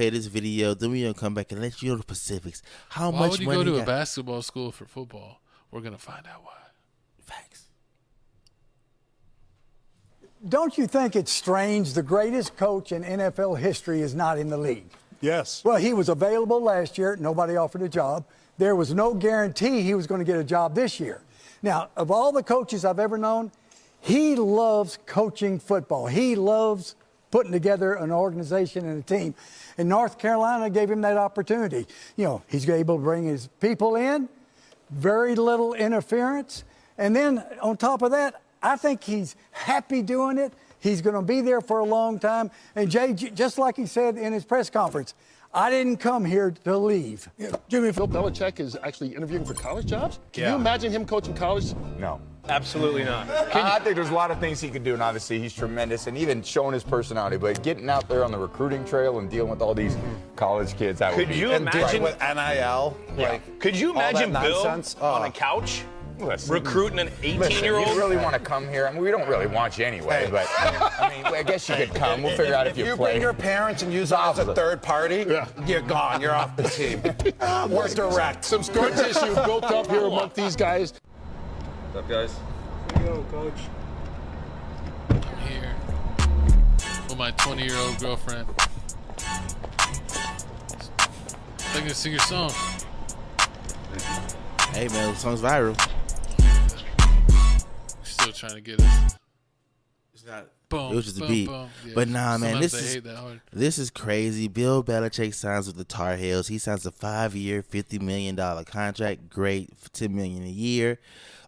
play this video, then we're gonna come back and let you know the specifics. How Why much would you money go to got? a basketball school for football? We're gonna find out why. Facts. Don't you think it's strange the greatest coach in NFL history is not in the league? Yes. Well, he was available last year. Nobody offered a job. There was no guarantee he was going to get a job this year. Now, of all the coaches I've ever known, he loves coaching football. He loves putting together an organization and a team. And North Carolina gave him that opportunity. You know, he's able to bring his people in, very little interference. And then on top of that, I think he's happy doing it. He's going to be there for a long time. And Jay, just like he said in his press conference, I didn't come here to leave. Yeah, Jimmy, Bill Belichick is actually interviewing for college jobs. Can you imagine him coaching college? No. Absolutely not. I think there's a lot of things he could do, and obviously he's tremendous, and even showing his personality. But getting out there on the recruiting trail and dealing with all these college kids, that would be. Could you imagine with NIL? Could you imagine Bill nonsense? on a couch Listen, recruiting an 18-year-old? You really want to come here? I mean, we don't really want you anyway, but I mean, I guess you could come. We'll figure out if you play. Bring your parents and use us as a third party, you're gone. You're off the team. We're direct. Some scar tissue built up here among these guys. What's up, guys? I'm here with my 20-year-old girlfriend. I'm gonna sing your song. Hey man, the song's viral. Still trying to get us. It's not. Boom, It was just a boom, beat. boom. Yeah, But nah, man, sometimes this they is hate that hard. this is crazy. Bill Belichick signs with the Tar Heels. He signs a 5-year, $50 million contract. Great, $10 million a year.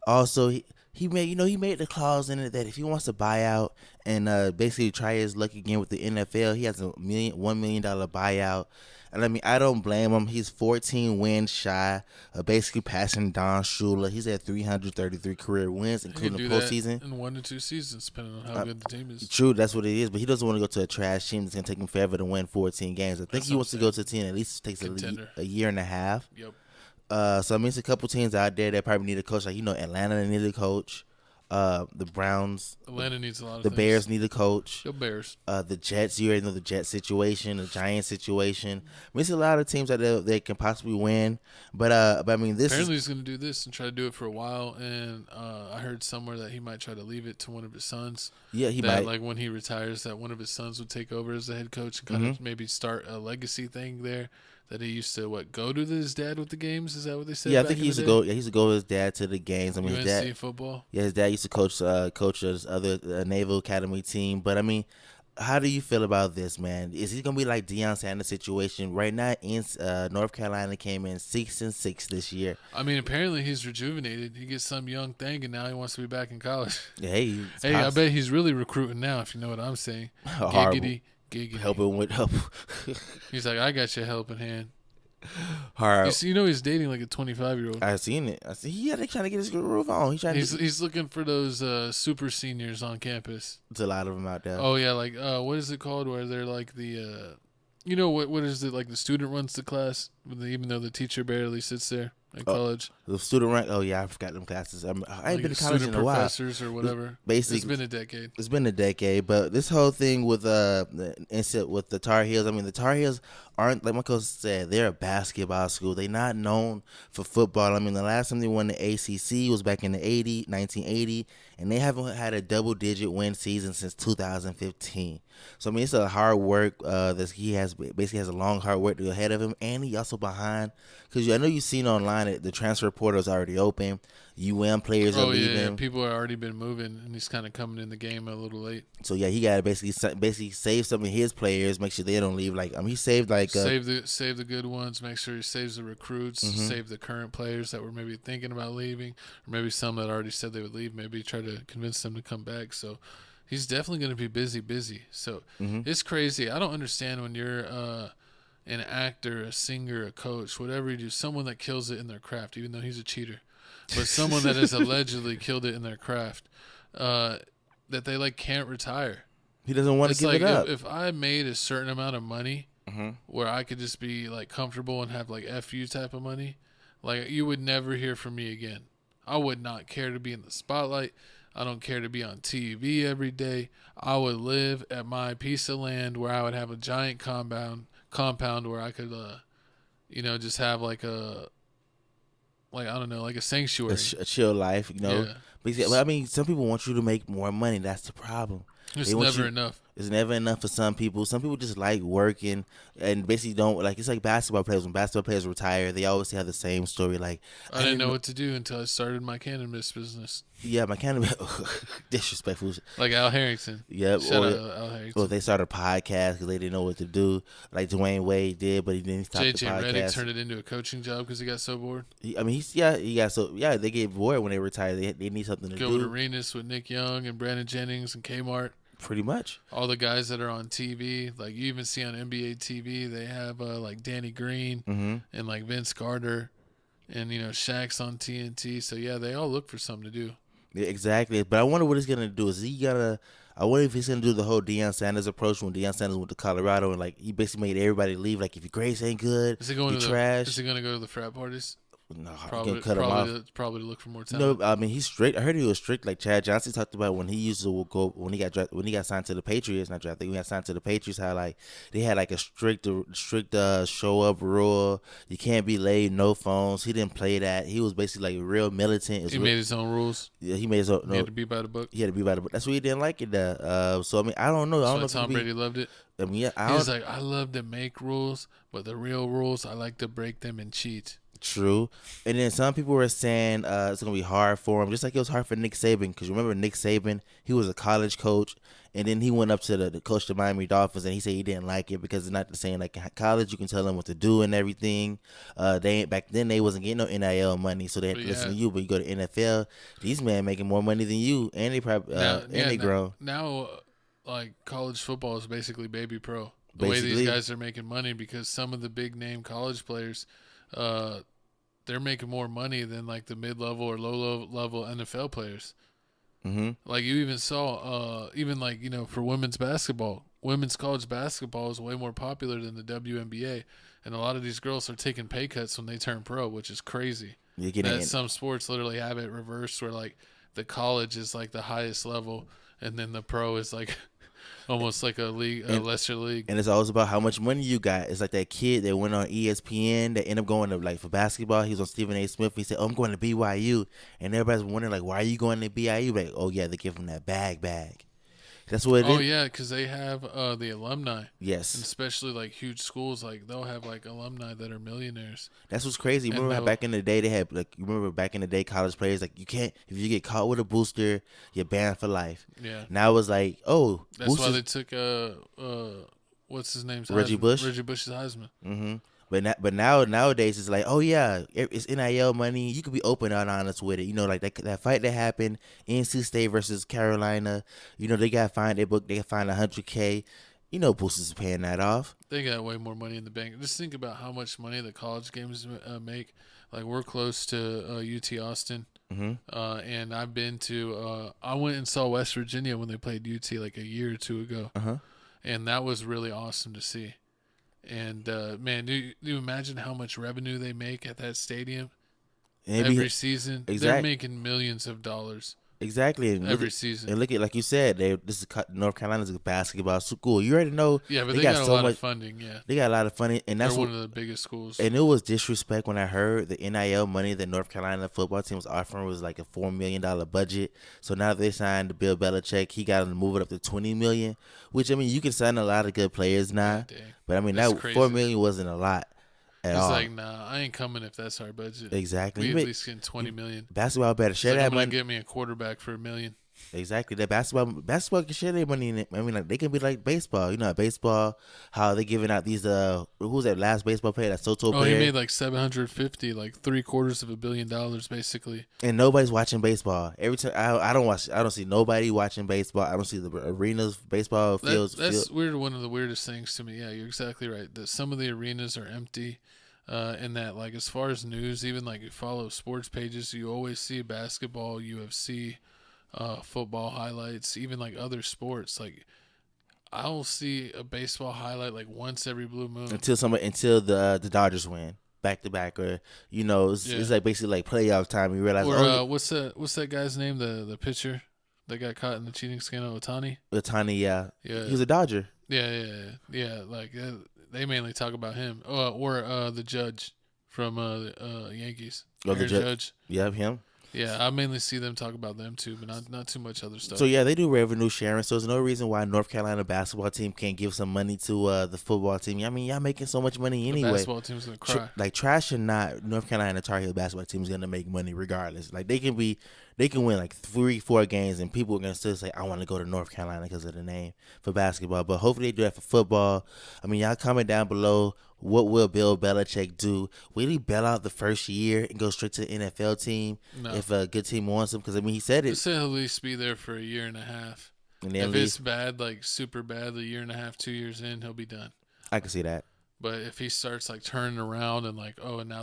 Also, he made the clause in it that if he wants to buy out and basically try his luck again with the NFL, he has $1 million buyout. And I mean, I don't blame him. He's 14 wins shy of basically passing Don Shula. He's at 333 career wins, including the postseason. In 1 to 2 seasons, depending on how good the team is. True, that's what it is. But he doesn't want to go to a trash team that's going to take him forever to win 14 games. I think he wants to go to a team that at least takes a year and a half. Yep. So I mean, it's a couple teams out there that probably need a coach. Like, Atlanta need a coach. The Browns. Atlanta needs a lot of The things. Bears need a coach. The Bears. The Jets, you already know the Jets situation, the Giants situation. I mean, it's a lot of teams that they can possibly win. But I mean, Apparently he's going to do this and try to do it for a while. And I heard somewhere that he might try to leave it to one of his sons. Yeah, he might. Like when he retires, that one of his sons would take over as the head coach and kind of maybe start a legacy thing there. That he used to go to his dad with the games? Is that what they said? Yeah, I think he used to go. Yeah, he used to go with his dad to the games. I mean, UNC his dad football. Yeah, his dad used to coach his other Naval Academy team. But I mean, how do you feel about this, man? Is he gonna be like Deion Sanders' situation right now? In North Carolina came in 6-6 this year. I mean, apparently he's rejuvenated. He gets some young thing, and now he wants to be back in college. Hey, I bet he's really recruiting now. If you know what I'm saying. Giggity. Helping with help. He's like, I got your helping hand. Hard. You know he's dating like a 25-year-old. I seen it. I see. He trying to get his groove on. He's looking for those super seniors on campus. There's a lot of them out there. Oh yeah, like what is it called? Where they're like the, what is it, like the student runs the class, even though the teacher barely sits there in college. The student rank. Oh yeah, I forgot them classes. I ain't been to college in a while. Professors or whatever. Basically, it's been a decade. It's been a decade, but this whole thing with the incident with the Tar Heels. I mean, the Tar Heels aren't, like my coach said, they're a basketball school. They're not known for football. I mean, the last time they won the ACC was back in the 1980, and they haven't had a double-digit win season since 2015. So I mean, it's a hard work. He has a long hard work to go ahead of him, and he also behind. Because I know you've seen online that the transfer portal is already open. players are leaving. Yeah, people have already been moving, and he's kind of coming in the game a little late. So yeah, he got to basically save some of his players, make sure they don't leave. Like he saved save the good ones, make sure he saves the recruits, save the current players that were maybe thinking about leaving, or maybe some that already said they would leave. Maybe try to convince them to come back. So he's definitely going to be busy. So it's crazy. I don't understand when you're an actor, a singer, a coach, whatever you do, someone that kills it in their craft, even though he's a cheater, but someone that has allegedly killed it in their craft, that they can't retire. He doesn't want to give it up. If I made a certain amount of money where I could just be comfortable and have F you type of money, you would never hear from me again. I would not care to be in the spotlight. I don't care to be on TV every day. I would live at my piece of land where I would have a giant compound compound where I could, just have like a sanctuary. A chill life, Yeah. But I mean, some people want you to make more money. That's the problem. It's never enough. It's never enough for some people. Some people just like working and basically don't like. It's like basketball players. When basketball players retire, they always have the same story. Like I didn't know what to do until I started my cannabis business. Yeah, my kind of disrespectful. Like Al Harrington. Yep. Shout out Al Harrington. Or they started a podcast because they didn't know what to do, like Dwayne Wade did, but he didn't stop the JJ podcast. Redick turned it into a coaching job because he got so bored. He got so they get bored when they retire. They need something to Go do. to Arenas with Nick Young and Brandon Jennings and Kmart. Pretty much. All the guys that are on TV, like you even see on NBA TV, they have like Danny Green and like Vince Carter, and Shaq's on TNT. So yeah, they all look for something to do. Yeah, exactly. But I wonder what he's gonna do. I wonder if he's gonna do the whole Deion Sanders approach when Deion Sanders went to Colorado and like he basically made everybody leave. Like if your grades ain't good, is he going to trash. Is he gonna go to the frat parties? No, probably cut him off. Probably to look for more talent. No, I mean he's strict. I heard he was strict. Like Chad Johnson talked about when he used to go when he got signed to the Patriots. Not drafted. When he got signed to the Patriots, how like they had like a strict show up rule. You can't be late. No phones. He didn't play that. He was basically like real militant. He made his own rules. Yeah, he made his own. He had to be by the book. He had to be by the book. That's why he didn't like it. So I mean, I don't know. I don't know. Tom Brady loved it. I mean, yeah, he was like, I love to make rules, but the real rules, I like to break them and cheat. True. And then some people were saying it's going to be hard for him, just like it was hard for Nick Saban. Because remember Nick Saban, he was a college coach, and then he went up to the coach of the Miami Dolphins, and he said he didn't like it because it's not the same. Like college, you can tell them what to do and everything. Back then, they wasn't getting no NIL money, so they had to listen to you. But you go to NFL, these men making more money than you, and they probably they grown. Now, like college football is basically baby pro. The way these guys are making money, because some of the big name college players, they're making more money than like the mid-level or low-level NFL players. Like you even saw, for women's basketball, women's college basketball is way more popular than the WNBA, and a lot of these girls are taking pay cuts when they turn pro, which is crazy. Some sports literally have it reversed, where like the college is like the highest level, and then the pro is like almost like a lesser league. And it's always about how much money you got. It's like that kid that went on ESPN that ended up going to, like, for basketball. He was on Stephen A. Smith. He said, I'm going to BYU. And everybody's wondering, like, why are you going to BYU? Like, oh, yeah, they give him that bag. That's what it is. Oh, yeah, because they have the alumni. Yes. And especially, like, huge schools, like, they'll have, like, alumni that are millionaires. That's what's crazy. Remember how back in the day they had, like, college players, like, you can't, if you get caught with a booster, you're banned for life. Yeah. Now it's like, oh. That's boosters. Why they took, what's his name? Reggie Bush? Reggie Bush's Heisman. Mm-hmm. But nowadays it's like, oh yeah, it's NIL money. You could be open and honest with it. You know, like that fight that happened, NC State versus Carolina. You know, they got fined. They got fined $100K. You know, boosters are paying that off. They got way more money in the bank. Just think about how much money the college games make. Like we're close to UT Austin, and I've been to. I went and saw West Virginia when they played UT like a year or two ago, and that was really awesome to see. And man, do you imagine how much revenue they make at that stadium every season? Exactly. They're making millions of dollars. Exactly. Every season. And look at, like you said, this is North Carolina's a basketball school. You already know. Yeah, but they got a lot of funding. Yeah, they got a lot of funding, and that's one of the biggest schools. And it was disrespect when I heard the NIL money that North Carolina football team was offering was like a $4 million budget. So now they signed to Bill Belichick. He got to move it up to $20 million, which I mean you can sign a lot of good players now. Yeah, but I mean that $4 million wasn't a lot. It's like, nah, I ain't coming if that's our budget. Exactly. We at least get $20 million. Basketball better share that money. I'm gonna get me a quarterback for $1 million. Exactly. That basketball can share their money in it. I mean, like they can be like baseball. You know, baseball, how they giving out these who's that last baseball player? That Soto player. Oh, he made like $750, like $750 million, basically. And nobody's watching baseball. Every time I don't see nobody watching baseball. I don't see the arenas, baseball fields. That's weird. One of the weirdest things to me. Yeah, you're exactly right. That some of the arenas are empty. And that, like, as far as news, even like you follow sports pages, you always see basketball, UFC, football highlights, even like other sports. Like I'll see a baseball highlight like once every blue moon until the Dodgers win back to back, or you know it's like basically like playoff time. You realize, what's that guy's name? The pitcher that got caught in the cheating scandal, Ohtani. Yeah, he was a Dodger. Yeah. Like they mainly talk about him. Or the judge from Yankees. Oh, the Aaron Judge. Yeah, him. Yeah, I mainly see them talk about them too, but not too much other stuff. So yeah, they do revenue sharing. So there's no reason why North Carolina basketball team can't give some money to the football team. I mean, y'all making so much money anyway. The basketball team's gonna cry. Like trash or not, North Carolina Tar Heel basketball team is gonna make money regardless. Like they can win like 3-4 games, and people are gonna still say, "I want to go to North Carolina because of the name for basketball." But hopefully they do that for football. I mean, y'all comment down below. What will Bill Belichick do? Will he bail out the first year and go straight to the NFL team if a good team wants him? Because I mean, he said it. He said he'll at least be there for a year and a half. And if it's bad, like super bad, the year and a half, 2 years in, he'll be done. I can see that. But if he starts like turning around and like, oh, and now